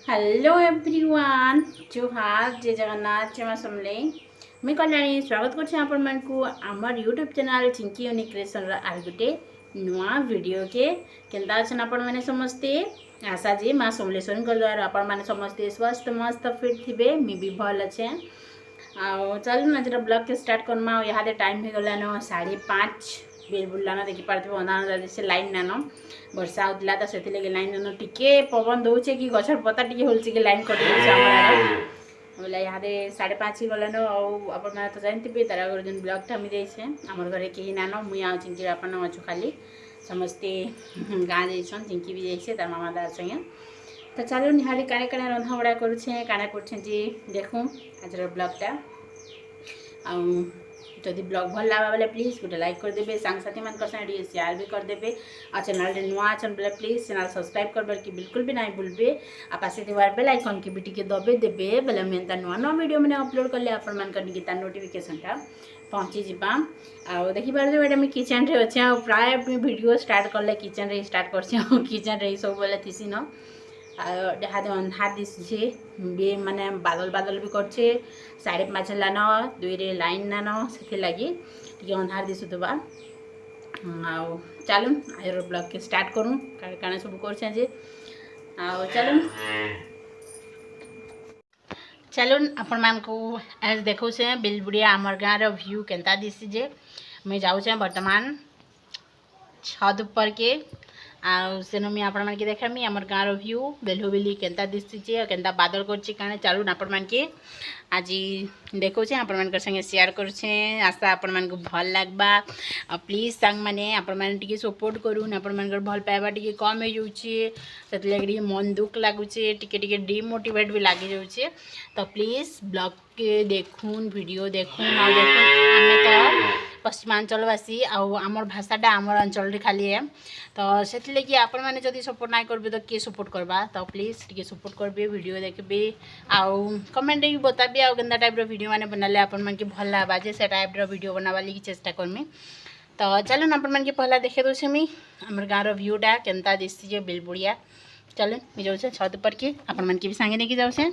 Hello everyone जोहार जय जगन्नाथ जय मां समले मैं कल्याणी स्वागत करछे आपण मन को हमर YouTube channel Chinki unique creation आर गुटे नुआ वीडियो के केनता अछन आपण माने समस्ते आशा जे मां समलेश्वरी कर द्वारा आपण माने समस्ते स्वस्थ मस्त फिट थिबे मी भी भल अच्छे आ चल ना जरा ब्लॉग के स्टार्ट करमा यहाँ टाइम हो गलान 5:30 बेल बुलाना देखी पार्थिव अंधा से लाइन नान वर्षा होता तो से लगे लाइन नान टिके पवन दौचे कि गछर पता टिके होलचे कि लाइन कटि बोले यहाँ 5:30 गलान आप तो जानते तारा घर जो ब्लॉग मुझे आम घरे कहीं नान मुई आ चिंकी आप अच्छु खाली समस्ते गाँ जाइछन चिंकी भी जाइए तार मामा दार संगे तो चलो निहारी काणे काणे रंधा बड़ा करुछे काणे करछे जी देखूँ आज ब्लॉगटा जदि ब्लॉग भल लगा बोले प्लीज गोटे लाइक करदे सांगसाथी मान संगे शेयर भी करदे और चैनल नुआ अच्छन बोले प्लीज चैनल सब्सक्राइब करबार कि बिल्कुल भी नहीं भूलबे आ पासे बेल आइकन की भी टिके दबे देबे बोले मैं नुआ नुआ वीडियो मैंने अपलोड कले आपण मान करनी तार नोटिफिकेशनटा पहुँची जावा आ देखी पारे मैडम मैं किचन रे अच्छे प्राय वीडियो स्टार्ट कले किचन रे स्टार्ट कर किचन रे सब बोले थीसी न हाथ अंधार दिशे भी माने बादल बादल भी करछे 5:30 लान 2 रे लाइन नान से लगी टे अंधार दिशुवा चलू आज ब्लॉग के स्टार्ट करूँ काण सब कर चलू चलू आपण मान को आज देखो से बिलबुड़िया आमर गाँव रो व्यू केनता दिसी जे मैं जाऊँ वर्तमान छत ऊपर के सेनो मुझे आपण मान के देखामी आमर गाँव व्यू बेलू बेली केनता दिसी केनता बादल करछि काने चालू आपण मान के आज देखो आपण मान संगे शेयर करछे आशा आपण मान को भल लागबा प्लीज सांग माने आपण मान टिके सपोर्ट करूँ आपण मान भल पाइबा टिके कम हो जाउछे सेत लगे मन दुख लागुचे टिके टिके डिमोटिवेट भी लागी जाउछे तो प्लीज ब्लॉग के देखून वीडियो देखून आ देखून आमे तो पश्चिमांचलवासी आमर भाषाटा आमर अंचल खाली है तो से लगे आपण मैंने जब सपोर्ट ना करेंगे तो किए सपोर्ट करवा तो प्लीज टे सपोर्ट करेंगे वीडियो देखबे आउ कमेंट भी बताबी आउ केनता टाइप वीडियो मैंने बनाले आपण मन के भल लगा जे से टाइप वीडियो बनावा लगी चेष्टा करमी तो चलो आपण मन के पहला देखे दूसरे मी आमर गाँव व्यूटा केनता दिसी जे बिलबुड़िया चलो मुझे जाऊँ छत पर के आपण मन के भी सांगे नहीं जाऊँ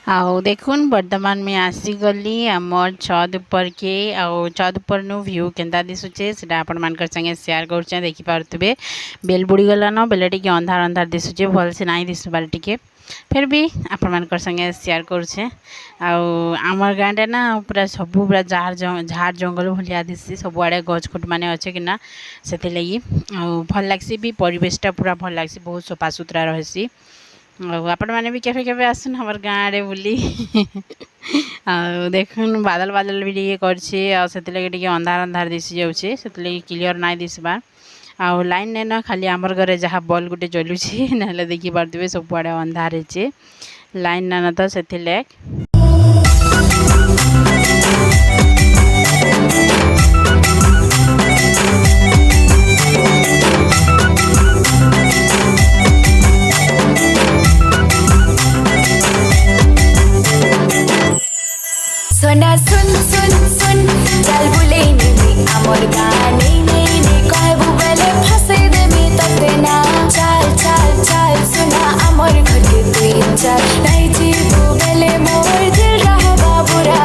आओ देखुन वर्तमान में आसीगली आमर छत ऊपर के आओ छत ऊपर नु व्यू केनता दिशुचे से आपण मानकर संगे शेयर करुचे देखी पारुतबे बेल बुड़ी गलान बेले टिके अंधार अंधार दिशुचे भल से नहीं दिशुबार टिके फिर भी आपण मानकर संगे शेयर करुचे आमर गाँटा ना पूरा सब पूरा झाड़ जंगल भलिया दिसी सब आड़े गछखुट माने अच्छे कि ना से लगी भल लगसी भी परिवेशटा पूरा भल लगसी बहुत सफा सुतरा रही आपण मैंने भी केफे केफे आसन हमार गाँव आड़े बुली देखुन बादल बादल भी टे कर अंधार अंधार दिसी जाऊे से क्लीयर ना दिसबार आउ लाइन नहीं ना खाली आमर घरे जहाँ बल्ब गोटे जलुचे ना देखी पारे सब आड़े अंधार है लाइन ना तो से सोना सुन सुन सुन चल बुले नी आमर गाने नहीं नहीं कहबू बेले फसे दे मी तते ना चल चल चल सुना आमर घर के तू चल नहीं जीबू बेले मोर दिल रहबा बुरा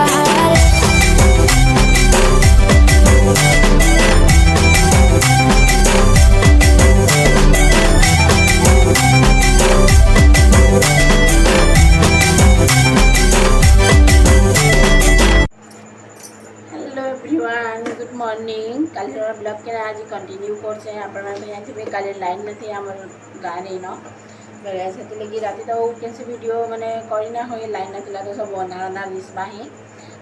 हाल गुड मॉर्निंग काली ब्लॉग के आज कंटिन्यू करछे आपण जानते काली लाइन नहीं आम गाँव नहीं न से लगी राति तो कैसे वीडियो माने करना हो लाइन ना तो सब अनार अनार दिशा ही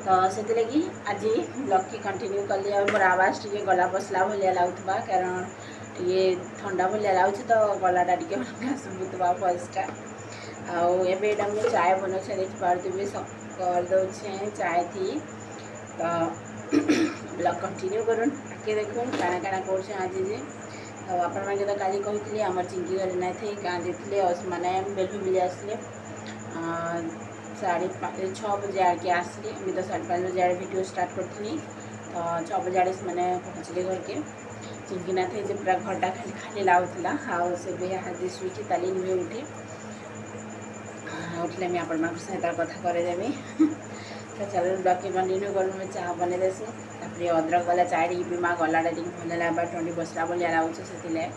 तो से लगी आज ब्लॉग की कंटिन्यू कली मोर आवाज टे गला बसला भाया लगुवा कारण टे ठंडा भाया लगुच तो गलाटा टे शुभुवा वॉइसटा आएटा मुझे चाय बनाऊे देखी पारे कर दे चाय थी तो ब्लॉग कंटिन्यू करूँ आगे देखूँ काଣା काଣା कर आज जे आपण मैंने तो काली कही आम चिंकी घर ना थे गाँ जाते मैंने बेलू मिले आसले 6:30 बजे आके आसली मैं तो 5:30 बजे आड़े वीडियो स्टार्ट करी तो 6 बजे आड़े मैंने पहुँचले घर के चिंकी ना थे पूरा घरटा खाली खाली लगुला से भी हाथ शुची ताली नुहे उठे से मुझे आपण सहित कथा करदेवी तो चलो ब्लॉग के कंटिन्यू करूँ मैं चाह बने देसी तापर अदरक वाला चाय टी पीमा गलाटा टी भल लगा ठंडी बसला भाया लगुच से मैं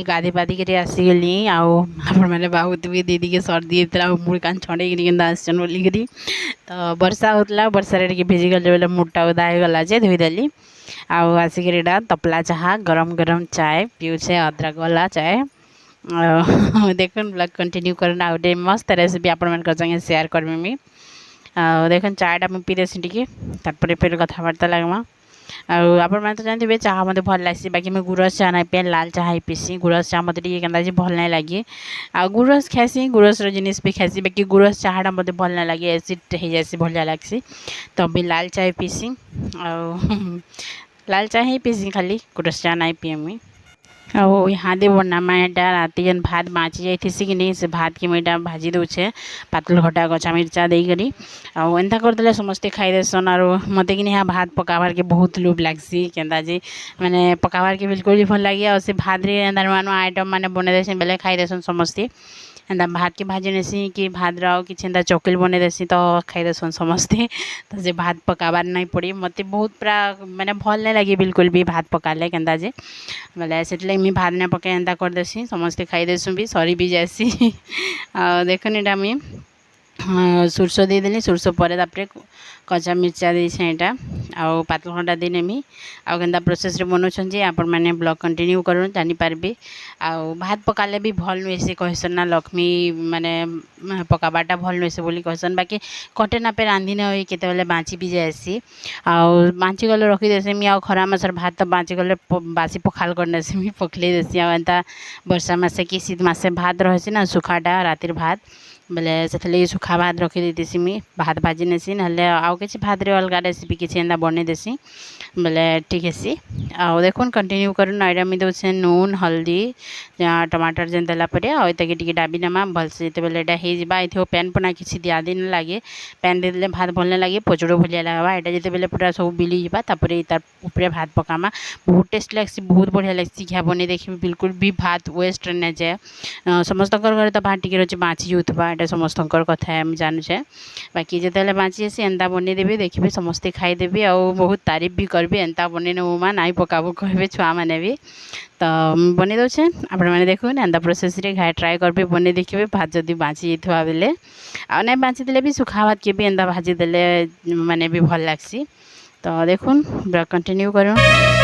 गाधी पाधी कर आसीगली आपने बहुत भी दीदी के सर्दी होता मुड़ कान छड़े आसन बोलिकी तो वर्षा होता वर्षा भिजिगल बेले मुडटा उदा होगला धोईदेली आसिक तपला चाह गरम गरम चाय पीछे अदरक वाला चाय देख ब्लॉग कंटिन्यू कर आउटे मस्त रेसिपी आपण संगे शेयर करमी देख चायटा मुझे पीदेसी टी फिर कथबार्ता लगमा आपण तो जानते चाह मत भल लगे बाकी मैं गुरस चाह ना पे लाल चाह ही पीसी गुरस चाह मत के भल नहीं लगे गुरस खासी गुरस जिनिस भी खासी बाकी गुरस चाहटा मत भल नहीं लगे एसिड हो जासी भलिया लगसी तो भी लाल चाय पीसी लाल चाह ही पीसी खाली गुरस चाह नहीं पीए मुई यहाँ दे बनामा यहाँ राति जेन भात बाँची जाइसी कि नहीं से भात के मुझे भाजी दूचे पातल घटा गचा मिर्चा देकर एंता करदे समस्ते खाईदेसन और मत कि यहाँ भात पकाबार के बहुत लोभ लगसी केन्ता जी मैंने पकाबार के बिल्कुल भी भल लगे और से भात रे नुआ नुआ आइटम मैंने बने देसी बेले खाईदेसन समस्ते एंता भात के भाजी नेसी कि भात राव कि एंता चकल बने देसी तो खाईदेसन समस्ते तो जे भात पकाबार नहीं पड़ी मत बहुत पूरा मैंने भल नहीं लगे बिल्कुल भी भात पकाले केन्ता जे बोले से मुझे भात नहीं पकाए एंता करदेसी समस्ते खाईदेसु भी सरी भी जासी देखो यहाँ मुझे सुरसो देदेली सुरसो पर कचा मिर्चा देछे यहाँ आउ पातल घंटा देनेमी आउ केन्ता प्रोसेस रे बनाउछन जे आपण माने ब्लॉग कंटिन्यू करूँ जानी पारबे आउ भात पकाले भी भल नुहे से कहसन ना लक्ष्मी माने पकाबाटा भल नुहे से बोली कहसन बाकी कटे नापे रांधि न होई केते बेले बाँची भी जाएसी आउ बाँची गले रखी देसी मी आउ खरा मासर भात तो बाँची गले बासी पखाल करनेसी मी पखले देसी आउ एंता वर्षा मासे कि शीत मासे भात रहे ना सुखाटा रातिर भात बोले से सुखा भात रखी देसी मुई भात भाजी नेसी ना आउ कि भात रे अलग रेसिपी किसी एंता बने देसी बोले ठीक है आउ देखुन कंटिन्यू करूँ आईटा मुझे दूसरे नून हल्दी टमाटर जेन देलापर आगे डाबी नमा भलसे जो बेले हो पैन पना किसी दियादी न लगे पैन देदेले भात भल नहीं लगे पचड़ो भलिया लगवा यहाँ जो बेले पूरा सब बिली जावा तार ऊपर भात पकामा बहुत टेस्ट लग्सी बहुत बढ़िया लग्सी घिया बने देखिए बिल्कुल भी भात वेस्ट न जाए समस्त घर तो भात टी बाँची जाऊा यहाँ समस्त कथा आम जानूचे बाकी जो बाँची आसी एंता बनईदेवी देखिए समस्ते खाईदेवी और बहुत तारीफ भी करी एंता बनईने माँ नाई पकाबो कहे छुआ मैंने भी तो बनी दौचे आपण मैंने देखुन एंता प्रोसेस रे घाय ट्राए करबे बने देखिए भात जदि बाँची जाइथवा बेले आ नहीं बाँची देले भी सुखा भात के भी एंता भाजी देले माने भी भल लागसी तो देखुन कंटिन्यू करूँ।